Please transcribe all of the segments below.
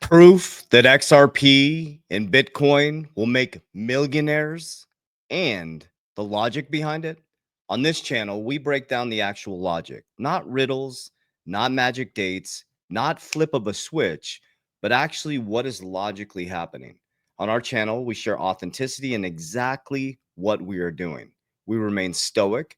Proof that XRP and Bitcoin will make millionaires and the logic behind it. On this channel, we break down the actual logic, not riddles, not magic dates, not flip of a switch, but actually what is logically happening. On our channel, we share authenticity and exactly what we are doing. We remain stoic,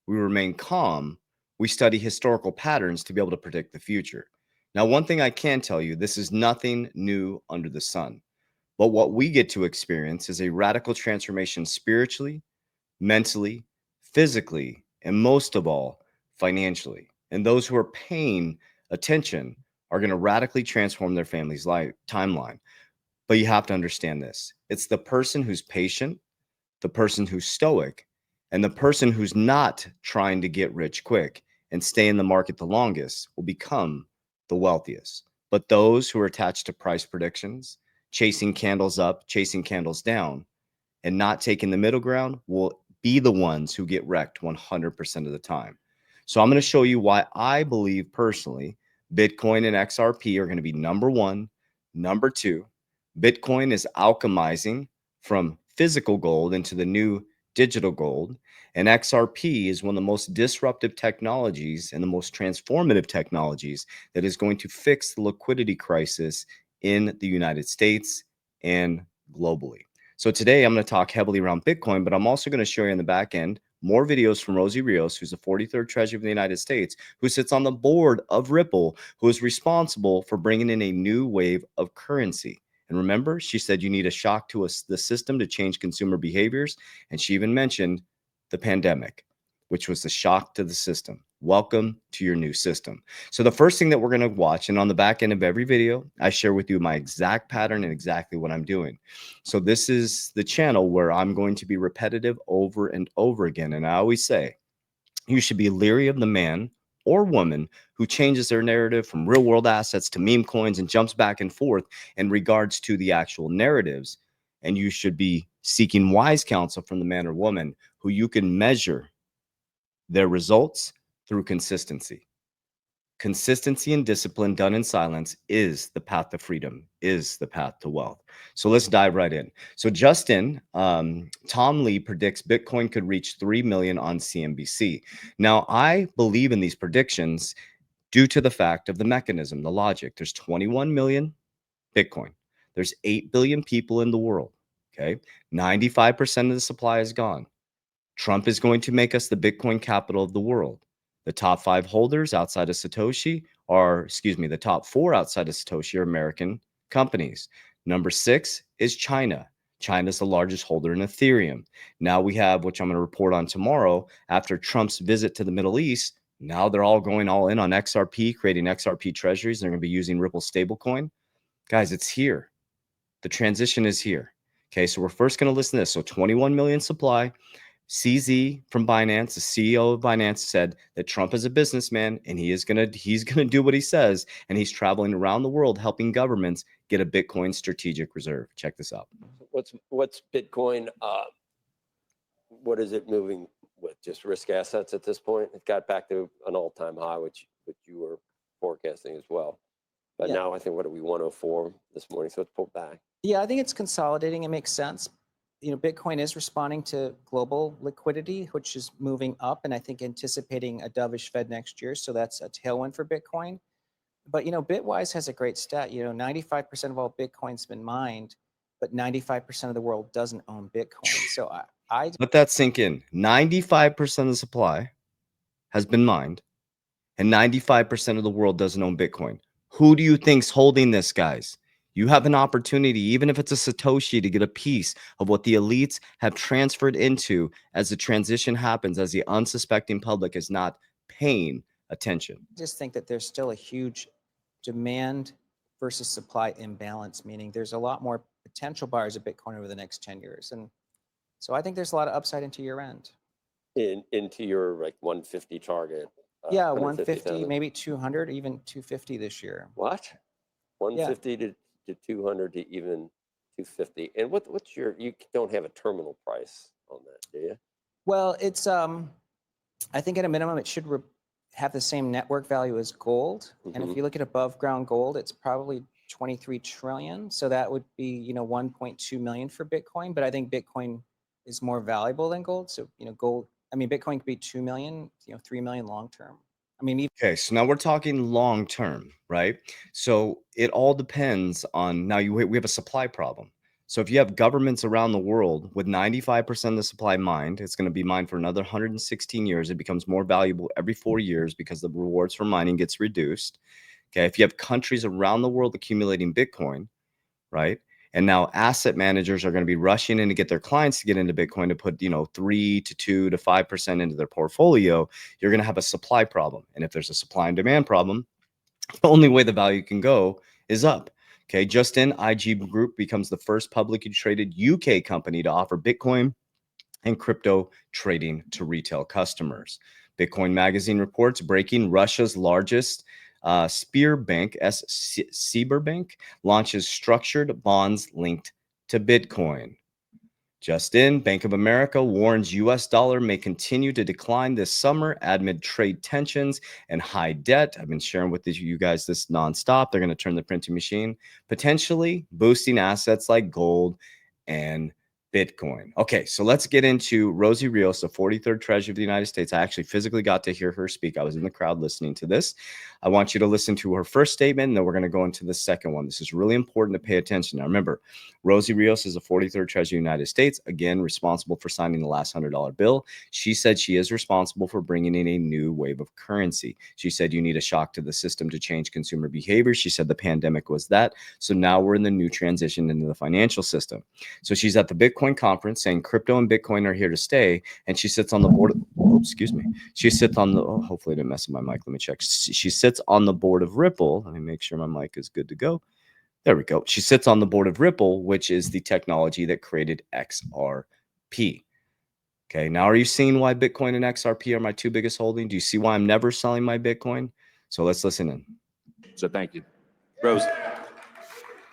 we remain calm, we study historical patterns to be able to predict the future. Now, one thing I can tell you, this is nothing new under the sun. But what we get to experience is a radical transformation spiritually, mentally, physically, and most of all, financially. And those who are paying attention are going to radically transform their family's life timeline. But you have to understand this. It's the person who's patient, the person who's stoic, and the person who's not trying to get rich quick and stay in the market the longest will become the wealthiest. But those who are attached to price predictions, chasing candles up, chasing candles down, and not taking the middle ground will be the ones who get wrecked 100% of the time. So I'm going to show you why I believe personally Bitcoin and XRP are going to be number one. Number two, Bitcoin is alchemizing from physical gold into the new digital gold. And XRP is one of the most disruptive technologies and the most transformative technologies that is going to fix the liquidity crisis in the United States and globally. So today I'm going to talk heavily around Bitcoin, but I'm also going to show you in the back end more videos from Rosie Rios, who's the 43rd Treasurer of the United States, who sits on the board of Ripple, who is responsible for bringing in a new wave of currency. And remember, she said you need a shock to the system to change consumer behaviors. And she even mentioned the pandemic, which was the shock to the system. Welcome to your new system. So the first thing that we're going to watch, and on the back end of every video, I share with you my exact pattern and exactly what I'm doing. So this is the channel where I'm going to be repetitive over and over again. And I always say, you should be leery of the man or woman who changes their narrative from real world assets to meme coins and jumps back and forth in regards to the actual narratives. And you should be seeking wise counsel from the man or woman who you can measure their results through consistency. Consistency and discipline done in silence is the path to freedom, is the path to wealth. So let's dive right in. So Justin, Tom Lee predicts Bitcoin could reach 3 million on CNBC. Now, I believe in these predictions due to the fact of the mechanism, the logic. There's 21 million Bitcoin. There's 8 billion people in the world. Okay. 95% of the supply is gone. Trump is going to make us the Bitcoin capital of the world. The top 5 holders outside of Satoshi are, the top 4 outside of Satoshi are American companies. Number 6 is China. China's the largest holder in Ethereum. Now we have, which I'm going to report on tomorrow, after Trump's visit to the Middle East, now they're all going all in on XRP, creating XRP treasuries. They're going to be using Ripple stablecoin. Guys, it's here. The transition is here. Okay, so we're first going to listen to this. So 21 million supply. CZ from Binance, the CEO of Binance, said that Trump is a businessman and he's gonna do what he says, and he's traveling around the world helping governments get a Bitcoin strategic reserve. Check this out. What's Bitcoin? What is it moving with? Just risk assets at this point? It got back to an all-time high, which you were forecasting as well. But now I think, what are we, 104 this morning? So it's pulled back. Yeah, I think it's consolidating. It makes sense. You know, Bitcoin is responding to global liquidity, which is moving up, and I think anticipating a dovish Fed next year. So that's a tailwind for Bitcoin. But, you know, Bitwise has a great stat. You know, 95% of all Bitcoin's been mined, but 95% of the world doesn't own Bitcoin. So I let that sink in. 95% of the supply has been mined, and 95% of the world doesn't own Bitcoin. Who do you think's holding this, guys? You have an opportunity, even if it's a Satoshi, to get a piece of what the elites have transferred into as the transition happens, as the unsuspecting public is not paying attention. just think that there's still a huge demand versus supply imbalance, meaning there's a lot more potential buyers of Bitcoin over the next 10 years. And so I think there's a lot of upside into year end. Into your like 150 target. Yeah, 150, maybe 200, even 250 this year. What? 150 to 200 to even 250. And what's you don't have a terminal price on that, do you? Well, it's I think at a minimum it should have the same network value as gold. And if you look at above ground gold, it's probably 23 trillion. So that would be, 1.2 million for Bitcoin. But I think Bitcoin is more valuable than gold. So, gold, Bitcoin could be 2 million, 3 million long term. Okay, so now we're talking long term, right? So it all depends on now we have a supply problem. So if you have governments around the world with 95% of the supply mined, it's going to be mined for another 116 years. It becomes more valuable every 4 years because the rewards for mining gets reduced. Okay, if you have countries around the world accumulating Bitcoin, right? And now asset managers are going to be rushing in to get their clients to get into Bitcoin to put, 3 to 2 to 5% into their portfolio. You're going to have a supply problem. And if there's a supply and demand problem, the only way the value can go is up. Okay. Just in, IG Group becomes the first publicly traded UK company to offer Bitcoin and crypto trading to retail customers. Bitcoin Magazine reports breaking Russia's largest Spear Bank, Xrparmy, launches structured bonds linked to Bitcoin. Just in, Bank of America warns US dollar may continue to decline this summer amid trade tensions and high debt. I've been sharing with you guys this nonstop. They're going to turn the printing machine, potentially boosting assets like gold and Bitcoin. Okay, so let's get into Rosie Rios, the 43rd Treasurer of the United States. I actually physically got to hear her speak. I was in the crowd listening to this. I want you to listen to her first statement, and then we're going to go into the second one. This is really important to pay attention. Now, remember, Rosie Rios is the 43rd Treasurer of the United States, again, responsible for signing the last $100 bill. She said she is responsible for bringing in a new wave of currency. She said you need a shock to the system to change consumer behavior. She said the pandemic was that. So now we're in the new transition into the financial system. So she's at the Bitcoin conference saying crypto and Bitcoin are here to stay. And she sits on the board. She sits on the, hopefully I didn't mess with my mic. Let me check. She sits on the board of Ripple. Let me make sure my mic is good to go. There we go. She sits on the board of Ripple, which is the technology that created XRP. Okay, now are you seeing why Bitcoin and XRP are my two biggest holdings? Do you see why I'm never selling my Bitcoin? So let's listen in. So thank you. Rose.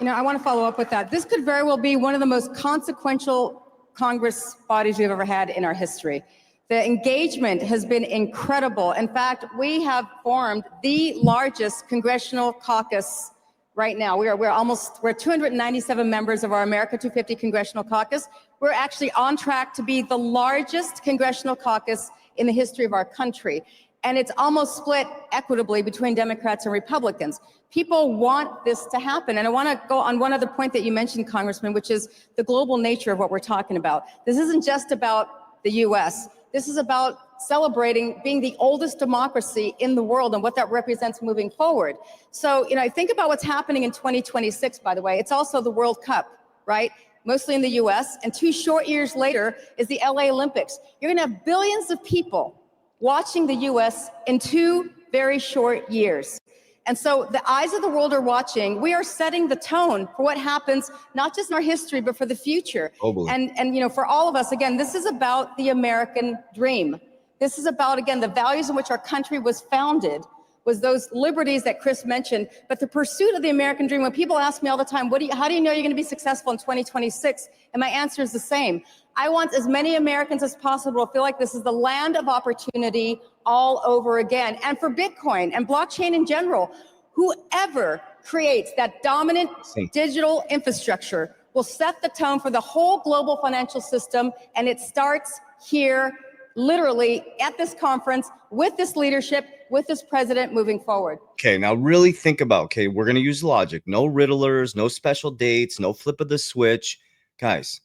I want to follow up with that. This could very well be one of the most consequential Congress bodies we've ever had in our history. The engagement has been incredible. In fact, we have formed the largest congressional caucus right now. We're 297 members of our America 250 Congressional Caucus. We're actually on track to be the largest congressional caucus in the history of our country. And it's almost split equitably between Democrats and Republicans. People want this to happen. And I want to go on one other point that you mentioned, Congressman, which is the global nature of what we're talking about. This isn't just about the US. This is about celebrating being the oldest democracy in the world and what that represents moving forward. So, think about what's happening in 2026, by the way. It's also the World Cup, right? Mostly in the US. And 2 short years later is the LA Olympics. You're going to have billions of people watching the US in 2 very short years. And so the eyes of the world are watching. We are setting the tone for what happens, not just in our history, but for the future. And for all of us, again, this is about the American dream. This is about, again, the values in which our country was founded, was those liberties that Chris mentioned, but the pursuit of the American dream. When people ask me all the time, how do you know you're going to be successful in 2026? And my answer is the same. I want as many Americans as possible to feel like this is the land of opportunity all over again. And for Bitcoin and blockchain in general, whoever creates that dominant digital infrastructure will set the tone for the whole global financial system. And it starts here, literally at this conference, with this leadership, with this president moving forward. Okay, now really think about, okay, we're going to use logic. No riddlers, no special dates, no flip of the switch. Guys,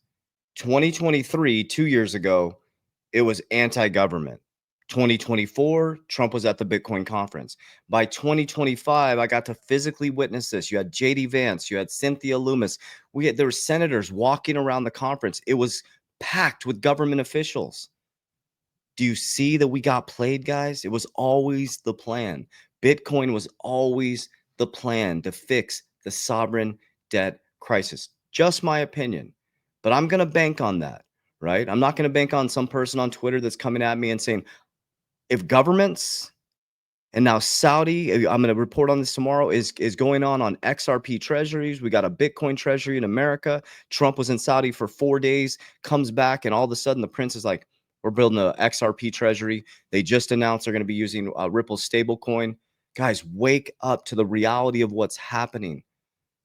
2023, 2 years ago, it was anti-government. 2024, Trump was at the Bitcoin conference. By 2025, I got to physically witness this. You had JD Vance, you had Cynthia Loomis. There were senators walking around the conference. It was packed with government officials. Do you see that we got played, guys? It was always the plan. Bitcoin was always the plan to fix the sovereign debt crisis. Just my opinion. But I'm going to bank on that, right? I'm not going to bank on some person on Twitter that's coming at me and saying, if governments and now Saudi, I'm going to report on this tomorrow, is going on XRP treasuries. We got a Bitcoin treasury in America. Trump was in Saudi for 4 days, comes back, and all of a sudden the prince is like, we're building a XRP treasury. They just announced they're going to be using Ripple's stablecoin. Guys, wake up to the reality of what's happening.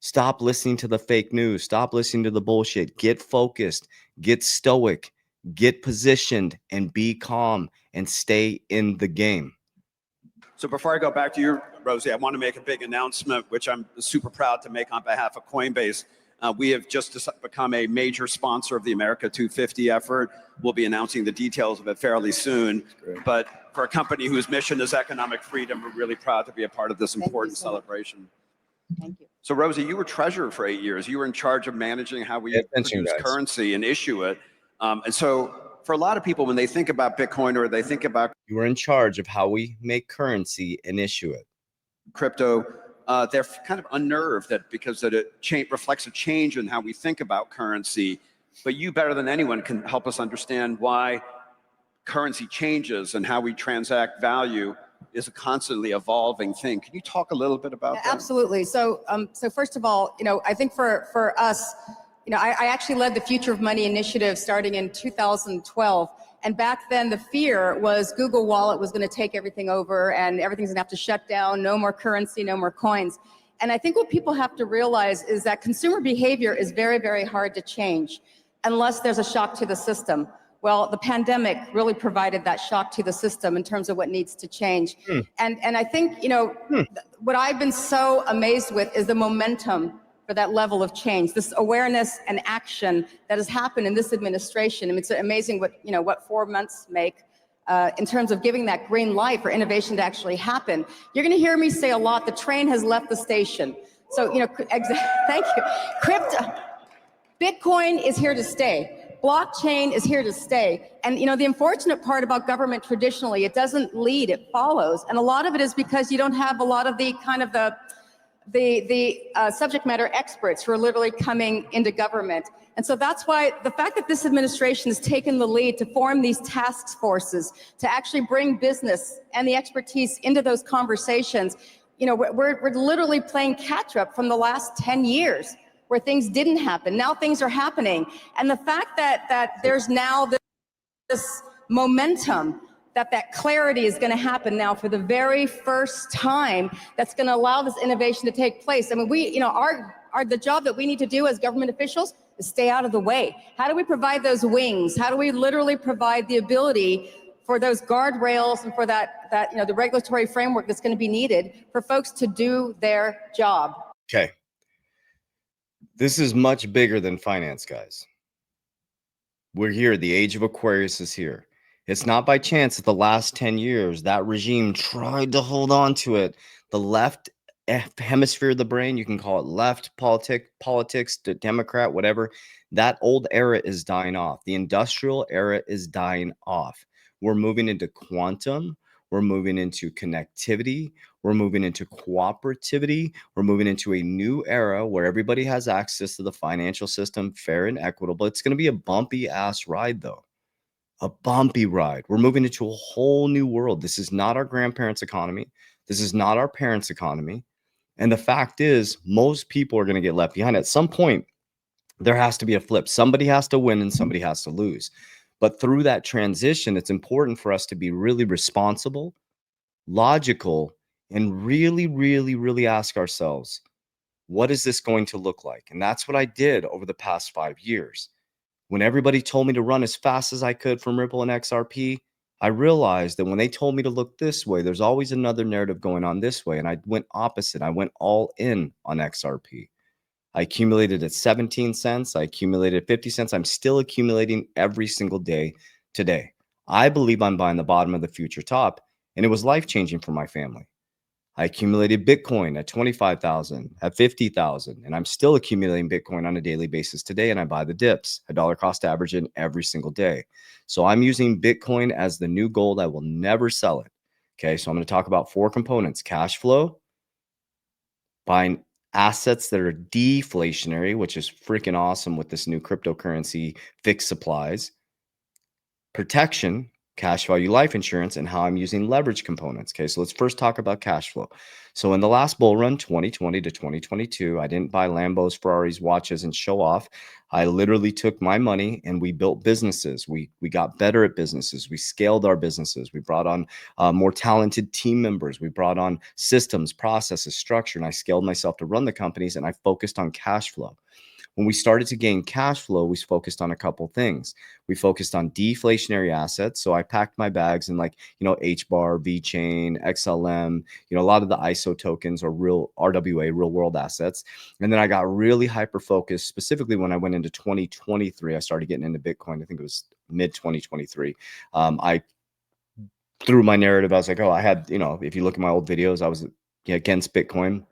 Stop listening to the fake news. Stop listening to the bullshit. Get focused, get stoic, get positioned, and be calm and stay in the game. So before I go back to you, Rosie, I want to make a big announcement, which I'm super proud to make on behalf of Coinbase. We have just become a major sponsor of the America 250 effort. We'll be announcing the details of it fairly soon. But for a company whose mission is economic freedom, we're really proud to be a part of this important celebration. Thank you. So Rosie, you were treasurer for 8 years. You were in charge of managing how we produce currency and issue it. And so for a lot of people, when they think about Bitcoin or they think about You were in charge of how we make currency and issue it. crypto, they're kind of unnerved that because that it reflects a change in how we think about currency. But you, better than anyone, can help us understand why currency changes and how we transact value is a constantly evolving thing. Can you talk a little bit about that? Absolutely. So, so first of all, I think for us, I actually led the Future of Money initiative starting in 2012. And back then the fear was Google Wallet was going to take everything over and everything's going to have to shut down, no more currency, no more coins. And I think what people have to realize is that consumer behavior is very, very hard to change unless there's a shock to the system. Well, the pandemic really provided that shock to the system in terms of what needs to change. And I think, what I've been so amazed with is the momentum for that level of change, this awareness and action that has happened in this administration. I mean, it's amazing what 4 months make in terms of giving that green light for innovation to actually happen. You're going to hear me say a lot, the train has left the station. So, thank you. Crypto, Bitcoin is here to stay. Blockchain is here to stay. And the unfortunate part about government traditionally, it doesn't lead, it follows. And a lot of it is because you don't have a lot of the kind of the subject matter experts who are literally coming into government. And so that's why the fact that this administration has taken the lead to form these task forces, to actually bring business and the expertise into those conversations, we're literally playing catch up from the last 10 years. Where things didn't happen. Now things are happening. And the fact that there's now this momentum, that clarity is going to happen now for the very first time, that's going to allow this innovation to take place. I mean, the job that we need to do as government officials is stay out of the way. How do we provide those wings? How do we literally provide the ability for those guardrails and for that the regulatory framework that's going to be needed for folks to do their job? Okay. This is much bigger than finance, guys. We're here. The age of Aquarius is here. It's not by chance that the last 10 years, that regime tried to hold on to it. The left hemisphere of the brain, you can call it left politics, the Democrat, whatever. That old era is dying off. The industrial era is dying off. We're moving into quantum. We're moving into connectivity. We're moving into cooperativity. We're moving into a new era where everybody has access to the financial system, fair and equitable. It's going to be a bumpy ass ride, though. A bumpy ride. We're moving into a whole new world. This is not our grandparents' economy. This is not our parents' economy. And the fact is, most people are going to get left behind. At some point, there has to be a flip. Somebody has to win and somebody has to lose. But through that transition, it's important for us to be really responsible, logical, and really, really, really ask ourselves, what is this going to look like? And that's what I did over the past 5 years. When everybody told me to run as fast as I could from Ripple and XRP, I realized that when they told me to look this way, there's always another narrative going on this way. And I went opposite. I went all in on XRP. I accumulated at 17 cents. I accumulated at 50 cents. I'm still accumulating every single day today. I believe I'm buying the bottom of the future top, and it was life-changing for my family. I accumulated Bitcoin at 25,000, at 50,000, and I'm still accumulating Bitcoin on a daily basis today, and I buy the dips, a dollar cost average in every single day. So I'm using Bitcoin as the new gold. I will never sell it. Okay, so I'm going to talk about 4 components: cash flow, buying assets that are deflationary, which is freaking awesome with this new cryptocurrency, fixed supplies, protection, cash value life insurance, and how I'm using leverage components. Okay, so let's first talk about cash flow. So in the last bull run, 2020 to 2022, I didn't buy Lambos, Ferraris, watches, and show off. I literally took my money and we built businesses. We got better at businesses. We scaled our businesses. We brought on more talented team members. We brought on systems, processes, structure, and I scaled myself to run the companies, and I focused on cash flow. When we started to gain cash flow, we focused on a couple things. We focused on deflationary assets. So I packed my bags in like, HBAR, VChain, XLM, a lot of the ISO tokens or real RWA, real world assets. And then I got really hyper focused, specifically when I went into 2023, I started getting into Bitcoin. I think it was mid 2023. I through my narrative, I was like, oh, I had, if you look at my old videos, I was against Bitcoin.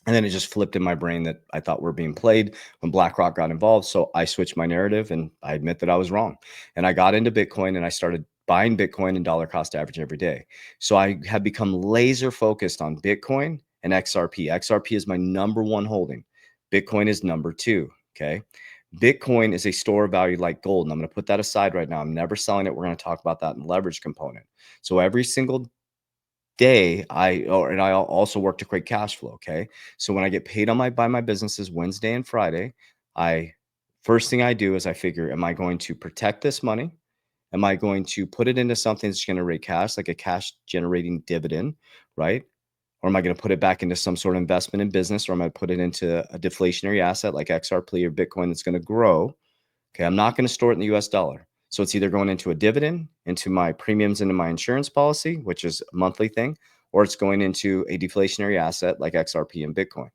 And then it just flipped in my brain that I thought we're being played when BlackRock got involved. So I switched my narrative and I admit that I was wrong. And I got into Bitcoin and I started buying Bitcoin and dollar cost average every day. So I have become laser focused on Bitcoin and XRP. XRP is my number one holding. Bitcoin is number two. Okay. Bitcoin is a store of value like gold. And I'm going to put that aside right now. I'm never selling it. We're going to talk about that in the leverage component. So every single day I also work to create cash flow. Okay. So when I get paid by my businesses Wednesday and Friday, first thing I do is I figure, am I going to protect this money? Am I going to put it into something that's going to generate cash, like a cash generating dividend, right? Or am I going to put it back into some sort of investment in business, or am I put it into a deflationary asset like XRP or Bitcoin that's going to grow? Okay, I'm not going to store it in the US dollar. So it's either going into a dividend, into my premiums, into my insurance policy, which is a monthly thing, or it's going into a deflationary asset like XRP and Bitcoin.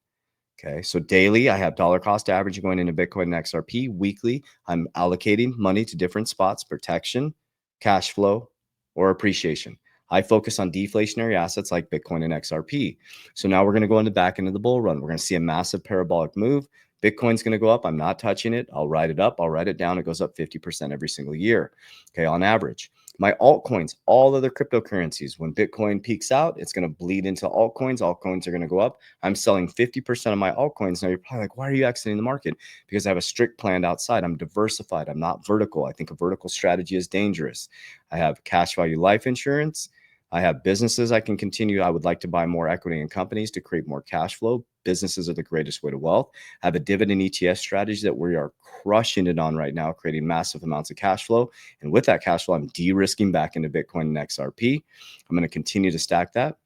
Okay, so daily I have dollar cost average going into Bitcoin and XRP. Weekly, I'm allocating money to different spots, protection, cash flow, or appreciation. I focus on deflationary assets like Bitcoin and XRP. So now we're going to go back into the bull run. We're going to see a massive parabolic move. Bitcoin's going to go up. I'm not touching it. I'll ride it up. I'll ride it down. It goes up 50% every single year. Okay, on average. My altcoins, all other cryptocurrencies, when Bitcoin peaks out, it's going to bleed into altcoins. Altcoins are going to go up. I'm selling 50% of my altcoins. Now you're probably like, why are you exiting the market? Because I have a strict plan outside. I'm diversified. I'm not vertical. I think a vertical strategy is dangerous. I have cash value life insurance. I have businesses I can continue. I would like to buy more equity in companies to create more cash flow. Businesses are the greatest way to wealth. I have a dividend ETF strategy that we are crushing it on right now, creating massive amounts of cash flow. And with that cash flow, I'm de-risking back into Bitcoin and XRP. I'm going to continue to stack that.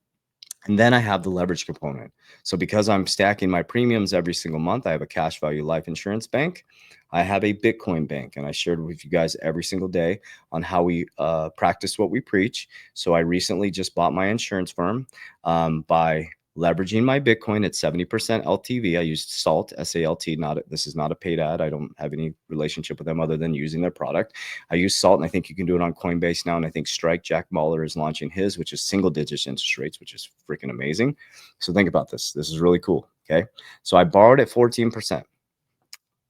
And then I have the leverage component. So because I'm stacking my premiums every single month, I have a cash value life insurance bank. I have a Bitcoin bank, and I shared with you guys every single day on how we practice what we preach. So I recently just bought my insurance firm by leveraging my Bitcoin at 70% LTV. I used SALT, SALT. This is not a paid ad. I don't have any relationship with them other than using their product. I use SALT, and I think you can do it on Coinbase now. And I think Strike, Jack Mallers, is launching his, which is single digit interest rates, which is freaking amazing. So think about this. This is really cool. Okay. So I borrowed at 14%.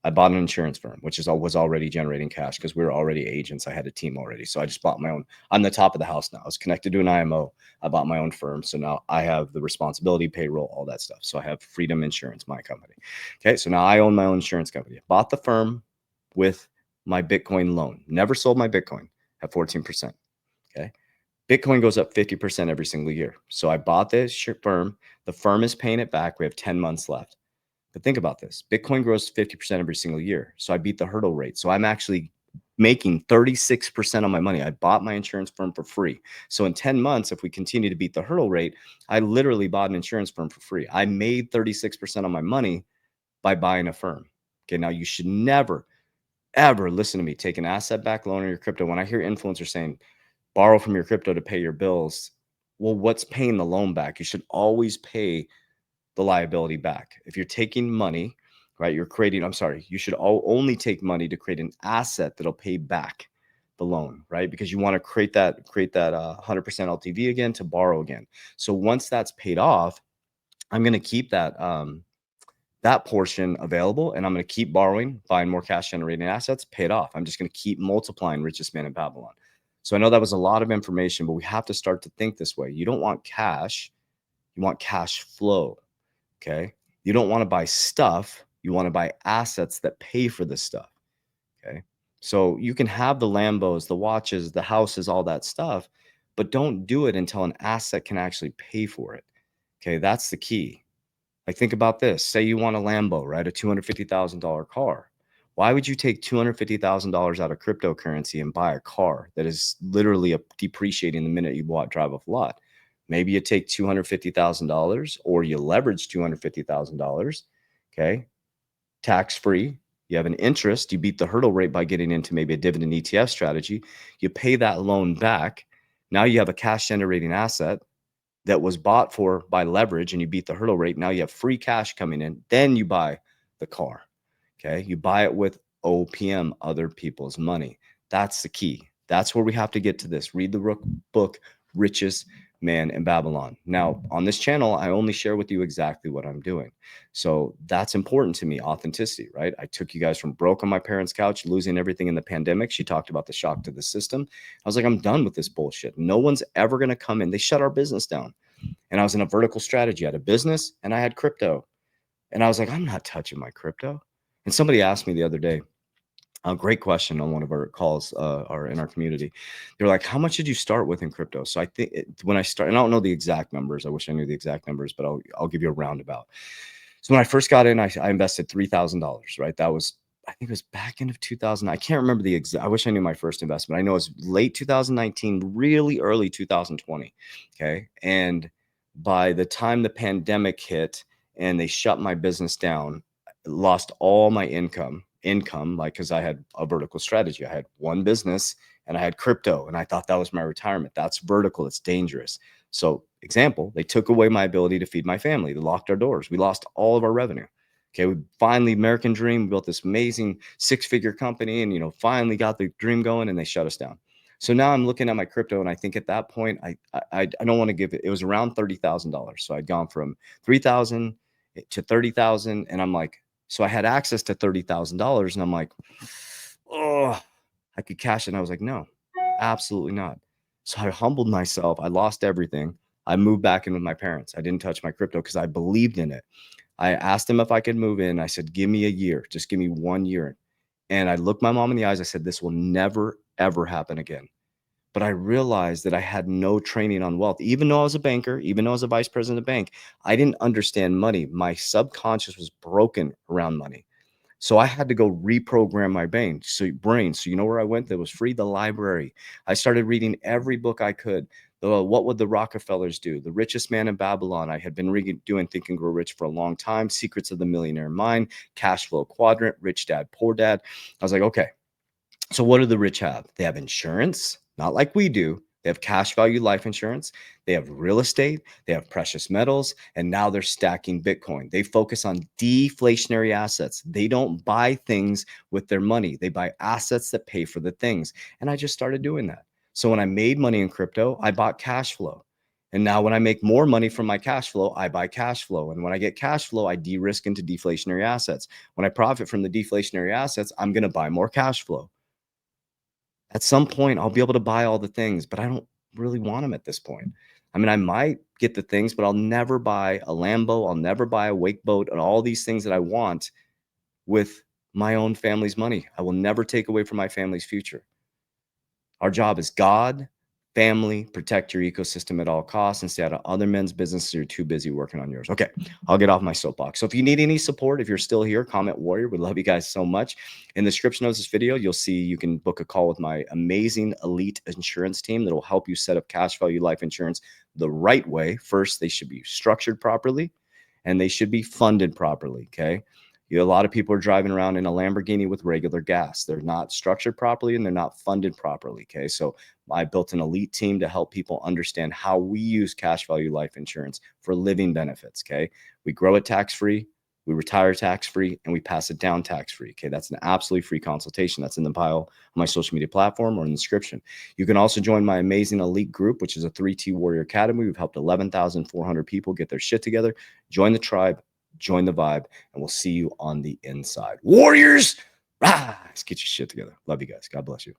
I bought an insurance firm, which was already generating cash because we were already agents. I had a team already. So I just bought my own. I'm the top of the house now. I was connected to an IMO. I bought my own firm. So now I have the responsibility, payroll, all that stuff. So I have Freedom Insurance, my company. Okay. So now I own my own insurance company. I bought the firm with my Bitcoin loan. Never sold my Bitcoin at 14%. Okay. Bitcoin goes up 50% every single year. So I bought this firm. The firm is paying it back. We have 10 months left. But think about this. Bitcoin grows 50% every single year. So I beat the hurdle rate. So I'm actually making 36% on my money. I bought my insurance firm for free. So in 10 months, if we continue to beat the hurdle rate, I literally bought an insurance firm for free. I made 36% on my money by buying a firm. Okay. Now you should never, ever listen to me. Take an asset-backed loan on your crypto. When I hear influencers saying, borrow from your crypto to pay your bills, well, what's paying the loan back? You should always pay the liability back. If you're taking money, right, you should only take money to create an asset that'll pay back the loan, right? Because you want to create that 100% LTV again to borrow again. So once that's paid off, I'm going to keep that portion available, and I'm going to keep borrowing, buying more cash generating assets, pay it off. I'm just going to keep multiplying richest man in Babylon. So I know that was a lot of information, but we have to start to think this way. You don't want cash, you want cash flow. Okay. You don't want to buy stuff. You want to buy assets that pay for this stuff. Okay. So you can have the Lambos, the watches, the houses, all that stuff, but don't do it until an asset can actually pay for it. Okay, that's the key. Like, think about this. Say you want a Lambo, right? A $250,000 car. Why would you take $250,000 out of cryptocurrency and buy a car that is literally depreciating the minute you drive off the lot? Maybe you take $250,000 or you leverage $250,000, okay, tax-free. You have an interest. You beat the hurdle rate by getting into maybe a dividend ETF strategy. You pay that loan back. Now you have a cash generating asset that was bought for by leverage and you beat the hurdle rate. Now you have free cash coming in. Then you buy the car. Okay. You buy it with OPM, other people's money. That's the key. That's where we have to get to this. Read the book, Richest Man in Babylon. Now, on this channel, I only share with you exactly what I'm doing. So that's important to me, authenticity, right? I took you guys from broke on my parents' couch, losing everything in the pandemic. She talked about the shock to the system. I was like, I'm done with this bullshit. No one's ever going to come in. They shut our business down. And I was in a vertical strategy. I had a business and I had crypto. And I was like, I'm not touching my crypto. And somebody asked me the other day, a great question on one of our calls or in our community. They're like, how much did you start with in crypto? So I think when I start, and I don't know the exact numbers. I wish I knew the exact numbers, but I'll give you a roundabout. So when I first got in, I invested $3,000, right? That was, I think it was back end of 2000. I can't remember the exact, I wish I knew my first investment. I know it was late 2019, really early 2020. Okay. And by the time the pandemic hit and they shut my business down, lost all my income, like, because I had a vertical strategy. I had one business and I had crypto, and I thought that was my retirement. That's vertical. It's dangerous. So, example, they took away my ability to feed my family. They locked our doors. We lost all of our revenue. Okay, we finally, American dream, built this amazing 6-figure company, and finally got the dream going, and they shut us down. So now I'm looking at my crypto, and I think at that point, I don't want to give it. It was around $30,000. So I'd gone from 3,000 to 30,000, and I'm like, so I had access to $30,000, and I'm like, oh, I could cash it. And I was like, no, absolutely not. So I humbled myself. I lost everything. I moved back in with my parents. I didn't touch my crypto because I believed in it. I asked them if I could move in. I said, give me a year. Just give me 1 year. And I looked my mom in the eyes. I said, this will never, ever happen again. But I realized that I had no training on wealth. Even though I was a banker, even though I was a vice president of a bank, I didn't understand money. My subconscious was broken around money. So I had to go reprogram my brain. So you know where I went? That was free, the library. I started reading every book I could. What would the Rockefellers do? The Richest Man in Babylon. I had been doing Think and Grow Rich for a long time. Secrets of the Millionaire Mind, Cash Flow Quadrant, Rich Dad, Poor Dad. I was like, okay, so what do the rich have? They have insurance, not like we do. They have cash value life insurance. They have real estate. They have precious metals. And now they're stacking Bitcoin. They focus on deflationary assets. They don't buy things with their money. They buy assets that pay for the things. And I just started doing that. So when I made money in crypto, I bought cash flow. And now when I make more money from my cash flow, I buy cash flow. And when I get cash flow, I de-risk into deflationary assets. When I profit from the deflationary assets, I'm going to buy more cash flow. At some point, I'll be able to buy all the things, but I don't really want them at this point. I mean, I might get the things, but I'll never buy a Lambo. I'll never buy a wake boat and all these things that I want with my own family's money. I will never take away from my family's future. Our job is God, family, protect your ecosystem at all costs, and stay out of other men's businesses. You're too busy working on yours. Okay, I'll get off my soapbox. So if you need any support, if you're still here, comment warrior. We love you guys so much. In the description of this video, you'll see you can book a call with my amazing elite insurance team that will help you set up cash value life insurance the right way. First, they should be structured properly and they should be funded properly. Okay. A lot of people are driving around in a Lamborghini with regular gas. They're not structured properly and they're not funded properly. Okay. So I built an elite team to help people understand how we use cash value life insurance for living benefits. Okay. We grow it tax-free, we retire tax-free, and we pass it down tax-free. Okay. That's an absolutely free consultation. That's in the bio on my social media platform or in the description. You can also join my amazing elite group, which is a 3T Warrior Academy. We've helped 11,400 people get their shit together. Join the tribe. Join the vibe, and we'll see you on the inside. Warriors, rise! Get your shit together. Love you guys. God bless you.